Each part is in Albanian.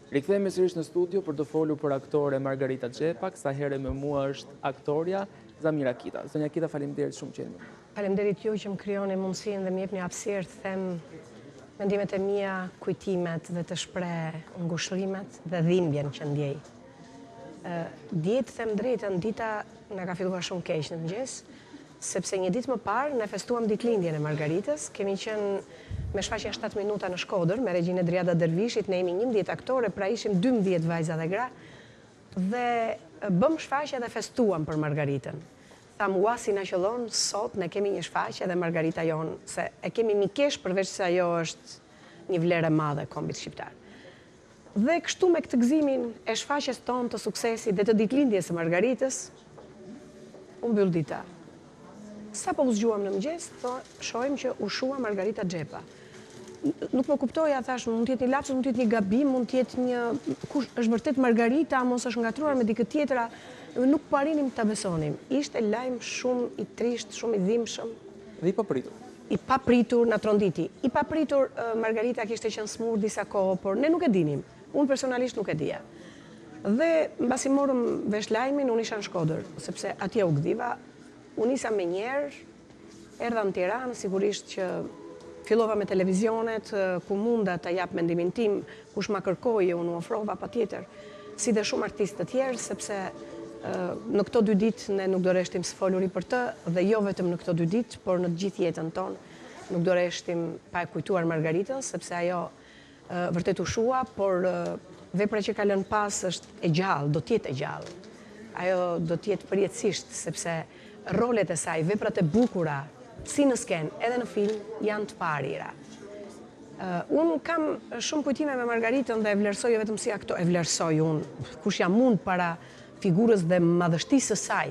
Rikthehemi sërish në studio për të folur për aktore Margarita Xhepa, kësa herë me mua është aktoria Zamira Kita. Zonja Kita, faleminderit shumë që jeni me mua. Faleminderit ju që më krijoni mundësinë dhe më jepni hapësirë të them mendimet e mia, kujtimet dhe të shpreh ngushëllimet dhe dhimbjen që ndjej. Djetë them drejtën, dita na ka filluar shumë keq në mëngjes, sepse një ditë më parë ne festuam ditëlindjen e Margaritës. Kemi qenë me shfaqjen 7 minuta në Shkodër me regjinë Driada Dervishit, ne jemi 11 aktore, pra ishim 12 vajza dhe gra, dhe bëm shfaqje dhe festuam për Margaritën. Tham, ua si na qëllon, sot ne kemi një shfaqje dhe Margarita jonë, se e kemi mikesh përveç se ajo është një vlerë e madhe kombit shqiptar. Dhe kështu me këtë gëzimin e shfaqjes tonë të suksesit dhe të ditëlindjes së Margaritës, u mbyll dita. Sa po u zgjuam në mëngjes, shohim që u shua Margarita Xhepa. Nuk më kuptoja, thash, mund të jetë një lapsus, mund të jetë një gabim, mund të jetë një kush është vërtet Margarita, mos është ngatruar me dikë tjetra, nuk po arrinim ta besonim. Ishte lajm shumë i trisht, shumë i dhimbshëm. Dhe i papritur. I papritur na tronditi. I papritur Margarita kishte qenë smur disa kohë, por ne nuk e dinim. Unë personalisht nuk e dija. Dhe mbasi morëm vesh lajmin, unë isha në Shkodër, sepse atje u gdhiva. Unë isa me njerë, erdha në Tiranë, sigurisht që fillova me televizionet, ku munda të jap mendimin tim, kush ma kërkoi, unë u ofrova patjetër, si dhe shumë artistë të tjerë, sepse në këto 2 ditë ne nuk do reshtim së foluri për të, dhe jo vetëm në këto 2 ditë, por në gjithë jetën tonë nuk do reshtim pa e kujtuar Margaritën, sepse ajo vërtet u shua, por vepra që ka lënë pas është e gjallë, do t'jetë e gjallë. Ajo do t'jetë përjetësisht, sepse rolet e saj, veprat e bukura, si në skenë, edhe në film, janë të parira. Unë kam shumë kujtime me Margaritën dhe e vlerësoj vetëm si aktor, e vlerësoj unë, kush jam unë para figurës dhe madhështisë së saj,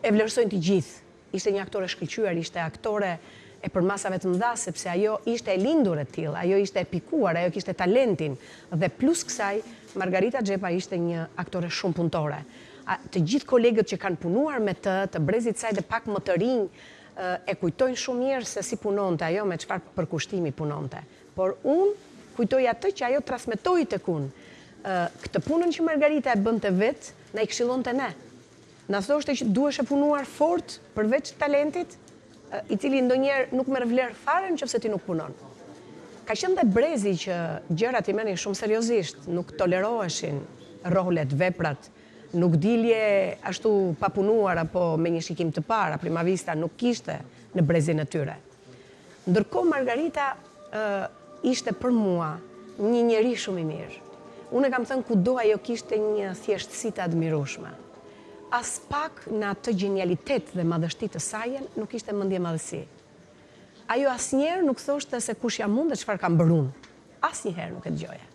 e vlerësojnë të gjithë. Ishte një aktore shkëlqyer, ishte aktore e për masave të mëdha, sepse ajo ishte e lindur e tillë, ajo ishte e pikuar, ajo kishte talentin, dhe plus kësaj, Margarita Xhepa ishte një aktore shumë punëtore. Të gjithë kolegët që kanë punuar me të brezit saj dhe pak më të rinj, e kujtojnë shumë mirë se si punonte ajo, me çfarë përkushtimi punonte. Por unë kujtoj atë që ajo transmetoi tek unë. Këtë punën që Margarita e bënte vetë, na i këshillonte ne. Na thoshte që duhesh e punuar fort përveç talentit, i cili ndonjëherë nuk merr vlerë fare nëse ti nuk punon. Ka qenë dhe brezi që gjërat i merrnin shumë seriozisht, nuk toleroheshin rolet, veprat, nuk dilje ashtu pa punuar apo me një shikim të parë, prima vista nuk kishte në brezin e tyre. Ndërkohë Margarita ishte për mua një njeri shumë i mirë. Unë e kam thënë kudo ajo kishte një thjeshtësi të admirueshme. As pak në atë gjenialitet dhe madhështi të saj nuk ishte mendje madhësi. Ajo asnjëherë nuk thoshte se kush jam unë dhe çfarë kam bërë unë. Asnjëherë nuk e dëgjoja.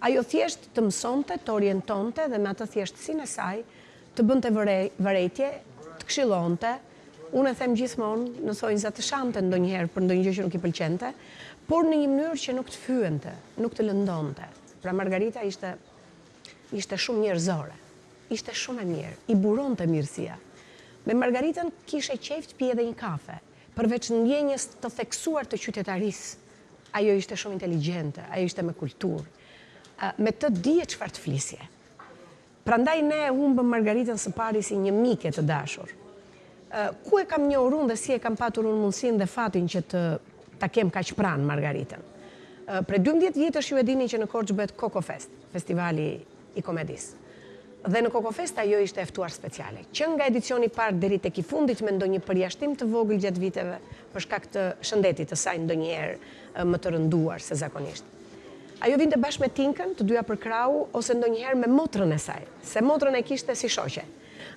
Ajo thjesht të mësonte, të orientonte dhe me atë thjeshtësinë e saj të bënte vërejtje, të këshillonte. Unë e them gjithmonë, në thonjza të shante ndonjëherë për ndonjë gjë që nuk i pëlqente, por në një mënyrë që nuk të fyente, nuk të lëndonte. Pra Margarita ishte shumë njerëzore, ishte shumë e mirë, i buronte mirësia. Me Margaritën kishe qejf të pije edhe një kafe, përveç ndjenjes të theksuar të qytetarisë. Ajo ishte shumë inteligjente, ajo ishte me kulturë. Me të dije çfarë të flisje. Prandaj ne humbëm Margaritën së pari si një mike të dashur. Ku e kam njohur unë dhe si e kam patur unë mundësinë dhe fatin që ta kem kaq pranë Margaritën. Pre 12 vjetësh ju e dini që në Korçë bëhet Koko Fest, festivali i komedisë. Dhe në Koko Fest ajo ishte e ftuar speciale. Që nga edicioni i parë deri tek i fundit me ndonjë përjashtim të vogël gjatë viteve për shkak të shëndetit të saj ndonjëherë më të rënduar se zakonisht. Ajo vinte bashkë me Tinkën, të dyja për krau, ose ndonjëherë me motrën e saj, se motrën e kishte si shoqe.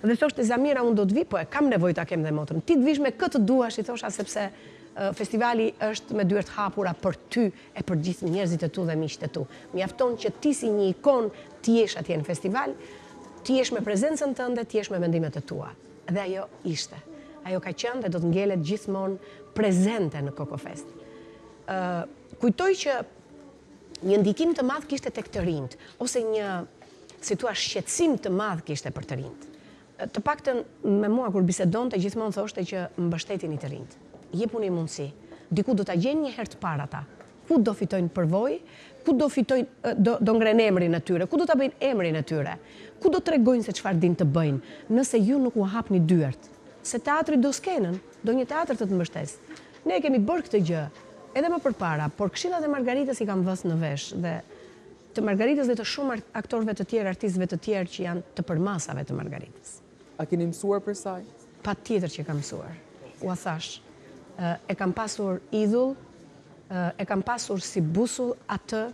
Dhe thoshte Zamira, unë do të vi, po e kam nevojë ta kem dhe motrën. Ti të vish me këtë duash, i thosha, sepse festivali është me dyert hapura për ty e për gjithë njerëzit e tu dhe miqtë e tu. Mjafton që ti si një ikon ti jesh atje në festival, ti jesh me prezencën tënde, ti jesh me mendimet e tua. Dhe ajo ishte. Ajo ka qenë dhe do të ngjelet gjithmonë prezente në Koko Fest. Kujtoj që një ndikim të madh kishte tek të rinjt, ose një, si thua, shqetësim të madh kishte për të rinjt. Të paktën me mua kur bisedonte gjithmonë thoshte që mbështetini të rinjt. Jepuni mundësi. Diku do ta gjen një herë të parë ata. ku do fitojnë përvojë, ku do fitojnë, do ngren emrin e tyre, ku do ta bëjnë emrin e tyre, ku do tregojnë se çfarë din të bëjnë, nëse ju nuk u hapni dyert. Se teatri do skenën, do një teatr të mbështes. Ne kemi bërë këtë gjë edhe më përpara, por Këshillat e Margaritës i kam vënë në vesh dhe të Margaritës dhe të shumë aktorëve të tjerë, artistëve të tjerë që janë të përmasave të Margaritës. A keni mësuar për saj? Patjetër që kam mësuar. Ua thash, e kam pasur idhull, e kam pasur si busull atë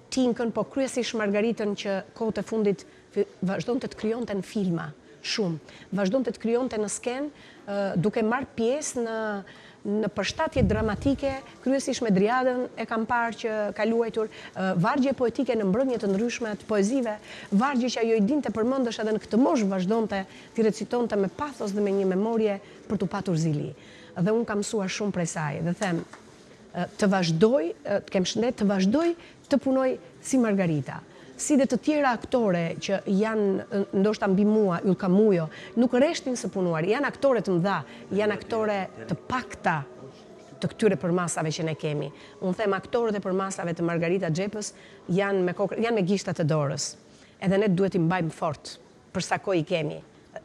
Tinkën, po kryesisht Margaritën që kohët e fundit vazhdonte të krijonte në filma, shumë. Vazhdonte të krijonte në skenë, duke marrë pjesë në përshtatje dramatike, kryesisht me Driadën e kam parë që ka luajtur, vargje poetike në mbrëmje të ndryshme të poezive, vargje që ajo i dinte përmendesh edhe në këtë moshë vazhdonte t'i recitonte me pathos dhe me një memorie për t'u patur zili. Dhe unë kam mësuar shumë prej saj dhe them të vazhdoj, të kem shëndet, të vazhdoj të punoj si Margarita. Si dhe të tjera aktore që janë ndoshta mbi mua, Ylka Mujo, nuk reshtin së punuar, janë aktore të mëdha, janë aktore të pakta të këtyre përmasave që ne kemi. Unë them aktorët e përmasave të Margarita Xhepës janë me gishtat e dorës. Edhe ne duhet i mbajmë fort për sa kohë i kemi,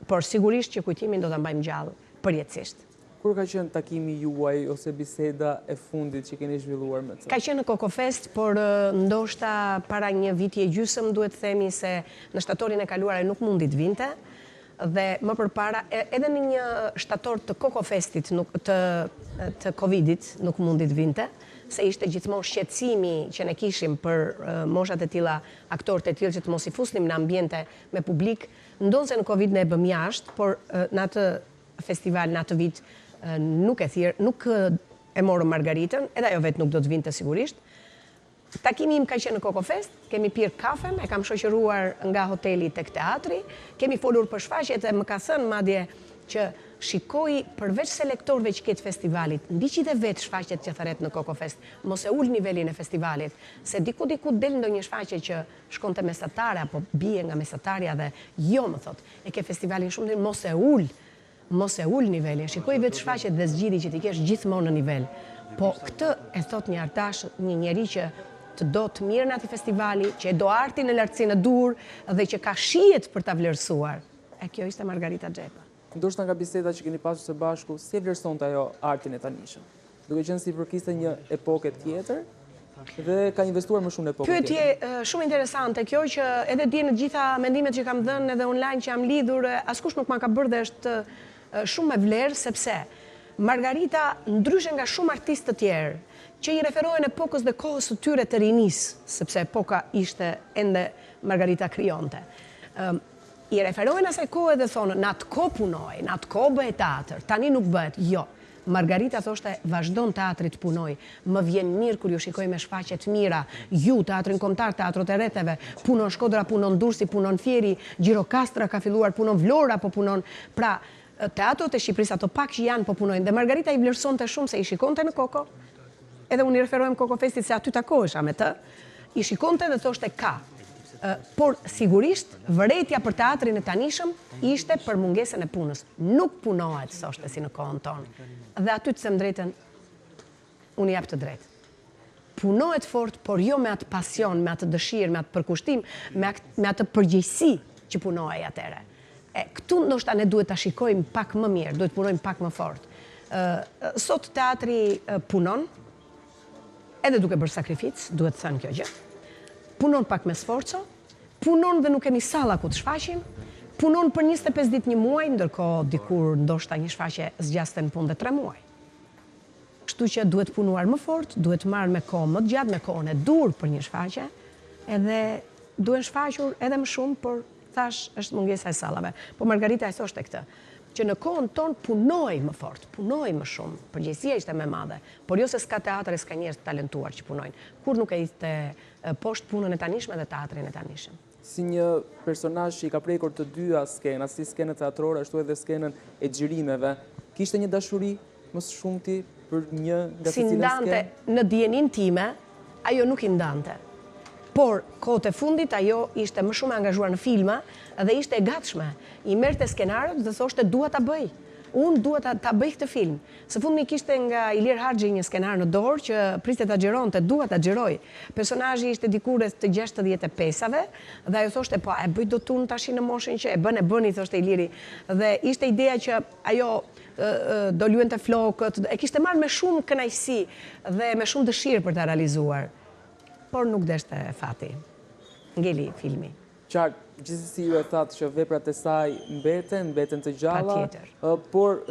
por sigurisht që kujtimin do ta mbajmë gjallë përjetësisht. Kur ka qenë takimi juaj ose biseda e fundit që keni zhvilluar me të? Ka qenë në Kokofest, por ndoshta para një viti e gjysmë duhet themi se në shtatorin e kaluar ai nuk mundi të vinte dhe më përpara edhe në një shtator të Kokofestit të Covidit nuk mundi të vinte, se ishte gjithmonë shqetësimi që ne kishim për moshat e tilla, aktorët e tillë që të mos i fusnim në ambiente me publik. Ndonse në Covid ne e bëm jashtë, por në atë festival, në atë vit nuk e morëm Margaritën, edhe ajo vetë nuk do të vinte sigurisht. Takimi im ka qenë në Kokofest, kemi pirë kafen, e kam shoqëruar nga hoteli tek teatri, kemi folur për shfaqjet e më ka thënë madje që shikoi përveç selektorëve që ketë festivalit, ndiqi dhe vetë shfaqjet që thërret në Kokofest, mos e ul nivelin e festivalit, se diku del ndonjë shfaqje që shkonte mesatare apo bie nga mesatarja dhe jo më thot, e ke festivalin shumë mos e ul nivelin, shikoj vetë shfaqjet dhe zgjidhi që ti kesh gjithmonë në nivel. Po këtë e thot një artash, një njeri që të do të mirë në ati festivali, që e do artin në lartësinë e dur dhe që ka shijet për ta vlerësuar. E kjo ishte Margarita Xhepa. Ndoshta nga biseda që keni pasur së bashku, si e vlerësonte ajo artin e tanishëm? Duke qenë si përkiste një epoke tjetër dhe ka investuar më shumë në epoke tjetër. Pyetje shumë interesante kjo që edhe dje në gjitha mendimet që kam dhënë edhe online që jam lidhur, askush nuk ma ka bërë dhe është shumë me vlerë, sepse Margarita, ndryshe nga shumë artistë të tjerë, që i referohen epokës dhe kohës të tyre të rinis, sepse epoka ishte ende Margarita krijonte. I referohen asaj kohë dhe thonë, në atë kohë punoj, në atë kohë bëhet teatr, tani nuk bëhet, jo. Margarita thoshte, vazhdon teatri të punoj, më vjen mirë kur ju shikoj me shfaqje të mira, ju, teatrin kombëtar, teatrot e rretheve, punon Shkodra, punon Durrësi, punon Fieri, Gjirokastra ka filluar, punon Vlora, po punon, pra, teatrot e Shqipërisë ato pak që janë po punojnë dhe Margarita i vlerësonte shumë se i shikonte në Koko, edhe unë i referohem Kokofestit se aty takohesha me të, i shikonte dhe thoshte ka. Por sigurisht vërejtja për teatrin e tanishëm ishte për mungesën e punës. Nuk punohet, thoshte si në kohën tonë. Dhe aty të them drejtën, unë jap të drejtë. Punohet fort, por jo me atë pasion, me atë dëshirë, me atë përkushtim, me atë përgjegjësi që punohej atëherë. Këtu ndoshta ne duhet ta shikojmë pak më mirë, duhet punojmë pak më fort. Sot teatri punon, edhe duke bërë sakrificë, duhet thënë kjo gjë. Punon pak me sforco, punon dhe nuk kemi salla ku të shfaqim, punon për 25 ditë një muaj, ndërkohë dikur ndoshta një shfaqje zgjaste në punë dhe 3 muaj. Kështu që duhet punuar më fort, duhet marrë me kohë më të gjatë, me kohën e dur për një shfaqje, edhe duhen shfaqur edhe më shumë, por thash është mungesa e sallave. Po Margarita e thoshte këtë, që në kohën tonë punoj më fort, punoj më shumë, përgjegjësia ishte më madhe, por jo se s'ka teatr e s'ka njerëz të talentuar që punojnë. Kur nuk e ishte poshtë punën e tanishme dhe teatrin e tanishëm. Si një personazh që i ka prekur të dyja skena, si skenën teatrore, ashtu edhe skenën e xhirimeve, kishte një dashuri më shumti për një nga secila skenë? Si ndante në dijenin time, ajo nuk i ndante. Por, kohët e fundit, ajo ishte më shumë angazhuar në filma dhe ishte e gatshme. I merrte skenarët dhe thoshte dua ta bëj. unë duhet ta bëj këtë film. Së fundmi kishte nga Ilir Harxhi një skenar në dorë që priste ta xhironte, dua ta xhiroj. Personazhi ishte diku rreth të 65-ve dhe ajo thoshte po e bëj dot unë tash në moshën që e bëni, thoshte Iliri. Dhe ishte ideja që ajo do luante flokët, e kishte marrë me shumë kënaqësi dhe me shumë dëshirë për ta realizuar. Por nuk deshte fati. Ngeli filmi. Qartë, gjithsesi ju e thatë që veprat e saj mbeten të gjalla, Patjetër. por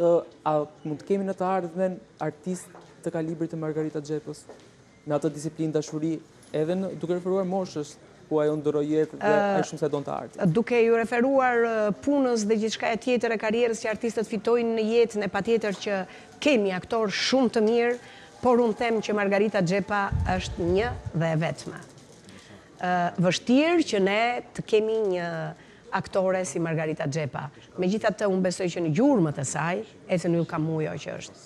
a mund të kemi në të ardhmen artist të kalibrit të Margarita Xhepës në atë disiplinë dashuri, edhe duke referuar moshës, ku ajo ndëroi jetë dhe ai shumë se donte artin. Duke ju referuar punës dhe gjithçka e tjetër e karrierës që artistët fitojnë në jetën, e patjetër që kemi aktor shumë të mirë, por unë them që Margarita Xhepa është një dhe e vetme. Vështirë që ne të kemi një aktore si Margarita Xhepa. Megjithatë, unë besoj që në gjurmët e saj, Esen Yll Kamujo që është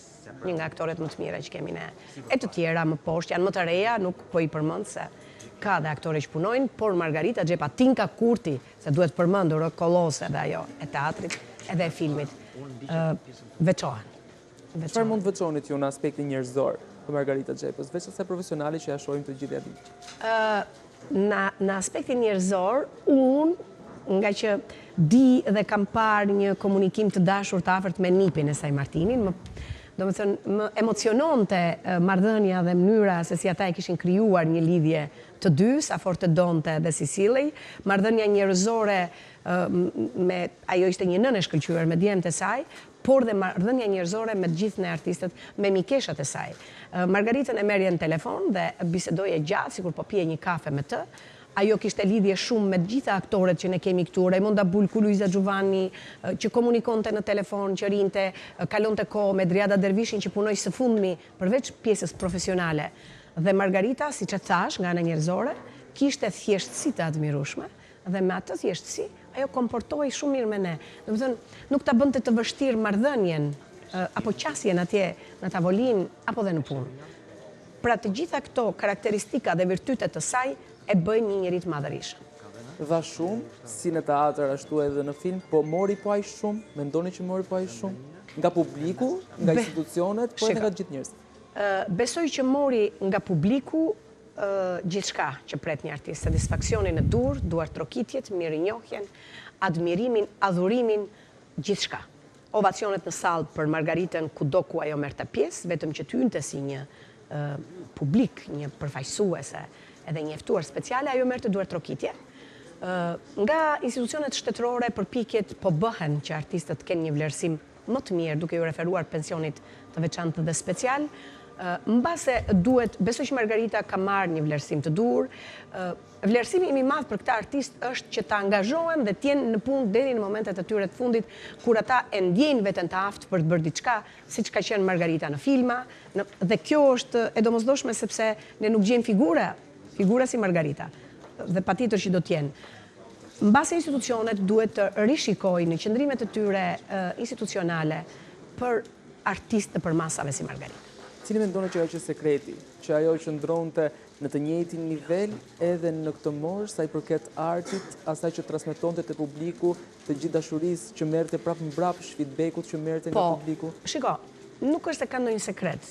një nga aktoret më të mira që kemi ne. E të tjera më poshtë, janë më të reja, nuk po i përmend se ka dhe aktore që punojnë, por Margarita Xhepa, Tinka Kurti, se duhet përmendur kolose dhe ajo e teatrit edhe e filmit, veçohen. Çfarë mund të veçonit ju në aspektin njerëzor të Margarita Xhepës, veç asaj profesionale që ja shohim të gjithë ditën? Në aspektin njerëzor, unë nga që di dhe kam parë një komunikim të dashur të afërt me nipin e saj Martinin, më emociononte marrëdhënia dhe mënyra se si ata e kishin krijuar një lidhje të dy, sa fort të donte dhe si sillej, marrëdhënia njerëzore ajo ishte një nënë e shkëlqyer me djemtë e saj, por dhe marrëdhënia njerëzore me të gjithë ne artistët, me mikeshat e saj. Margaritën e merrje në telefon dhe bisedoje gjatë, sikur po pije një kafe me të. Ajo kishte lidhje shumë me të gjitha aktorët që ne kemi këtu, Raimonda Bulku, Luiza Giovanni, që komunikonte në telefon, që rinte, kalonte kohë me Driada Dervishin që punoi së fundmi përveç pjesës profesionale. Dhe Margarita, siç e thash, nga ana njerëzore, kishte thjeshtësi të admirueshme dhe me atë thjeshtësi ajo komportohej shumë mirë me ne. Domethënë, nuk ta bënte të vështirë marrëdhënien apo qasjen atje në tavolinë apo dhe në punë. Pra të gjitha këto karakteristika dhe virtytet të saj e bëjnë një njerit madhërisht. Dha shumë, si në teatr ashtu edhe në film, po mori po aq shumë, mendoni që mori po aq shumë? Nga publiku, nga institucionet, po edhe nga gjithë njerëzit? Besoj që mori nga publiku gjithçka që pret një artist, satisfaksionin në dur, duart trokitjet, mirënjohjen, admirimin, adhurimin, gjithçka. Ovacionet në sallë për Margaritën kudo ku ajo merrte pjesë, vetëm që të hynte si një publik, një përfaqësuese edhe një ftuar speciale, ajo merrte duart trokitje. Nga institucionet shtetërore përpikjet po bëhen që artistët kenë një vlerësim më të mirë, duke ju referuar pensionit të veçantë dhe special. Mbase duhet, besoj që Margarita ka marrë një vlerësim të dur. Vlerësimi im i madh për këta artist është që ta angazhohen dhe të jenë në punë deri në momentet e tyre të fundit, kur ata e ndjejnë veten të aftë për të bërë diçka, siç ka qenë Margarita në filma, dhe kjo është e domosdoshme sepse ne nuk gjejmë figura si Margarita, dhe patjetër që do të jenë. Mbase institucionet duhet të rishikojnë në qëndrimet e tyre institucionale për artistë të përmasave si Margarita. Cili mendoni që është sekreti, që ajo qëndronte në të njëjtin nivel edhe në këtë moshë sa i përket artit, asaj që transmetonte te publiku, të gjithë dashurisë që merrte prapë mbrapsht, feedbackut që merrte nga publiku? Shiko, nuk është se ka ndonjë sekret.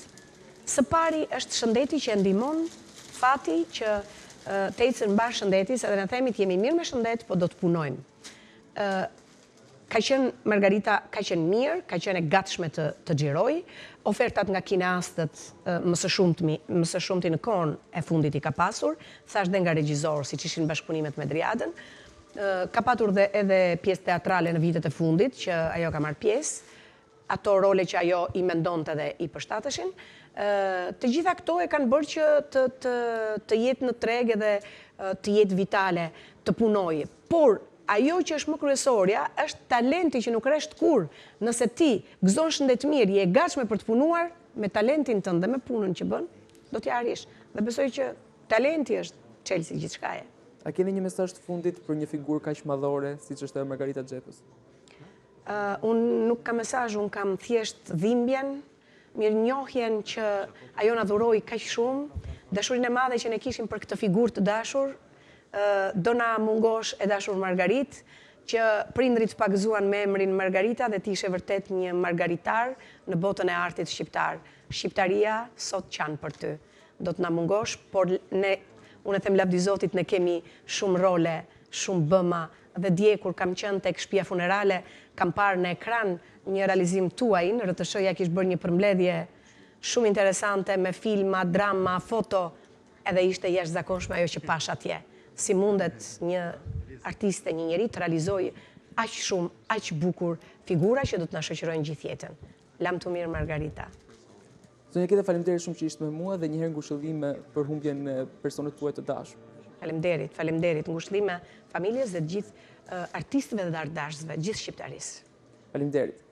Së pari është shëndeti që e ndihmon, fati që të ecën mbar shëndetis, edhe ne themi të jemi mirë me shëndet, po do të punojmë. Ka qenë Margarita, ka qenë mirë, ka qenë e gatshme të xhiroj. Ofertat nga kineastët më së shumti në kohën e fundit i ka pasur, thash dhe nga regjizor, siç ishin bashkëpunimet me Driadën. Ka patur dhe edhe pjesë teatrale në vitet e fundit, që ajo ka marrë pjesë, ato role që ajo i mendonte dhe i përshtateshin. Të gjitha këto e kanë bërë që të jetë në treg edhe të jetë vitale, të punojë. Por ajo që është më kryesorja është talenti që nuk rresht kur. Nëse ti gëzon shëndet mirë, je e gatshme për të punuar, me talentin tënd dhe me punën që bën, do t'ja arrish. Dhe besoj që talenti është çelësi gjithçkaje. A keni një mesazh të fundit për një figurë kaq madhore siç është ajo Margarita Xhepës? Unë nuk kam mesazh, unë kam thjesht dhimbjen, mirënjohjen që ajo na dhuroi kaq shumë, dashurinë e madhe që ne kishim për këtë figurë të dashur. Do na mungosh e dashur Margarit, që prindrit pagëzuan me emrin Margarita dhe ti ishe vërtet një margaritar në botën e artit shqiptar. Shqiptaria sot qanë për ty. Do të na mungosh, por unë e them lavdi Zotit, ne kemi shumë role, shumë bëma, dhe dje kur kam qenë tek shtëpia funerale, kam parë në ekran një realizim tuaj, në RTS-ja kishte bërë një përmbledhje shumë interesante me filma, drama, foto, edhe ishte jashtëzakonshme ajo që pash atje. Si mundet një artiste, një njeri të realizojë aq shumë, aq bukur figura që do të na shoqërojnë gjithë jetën. Lam të mirë Margarita. Zonja Keta, faleminderit shumë që ishte me mua dhe njëherë ngushëllime për humbjen e personit tuaj të dashur. Faleminderit, ngushëllime familjes dhe gjithë artistëve dhe ardashësve, gjithë shqiptarisë. Faleminderit.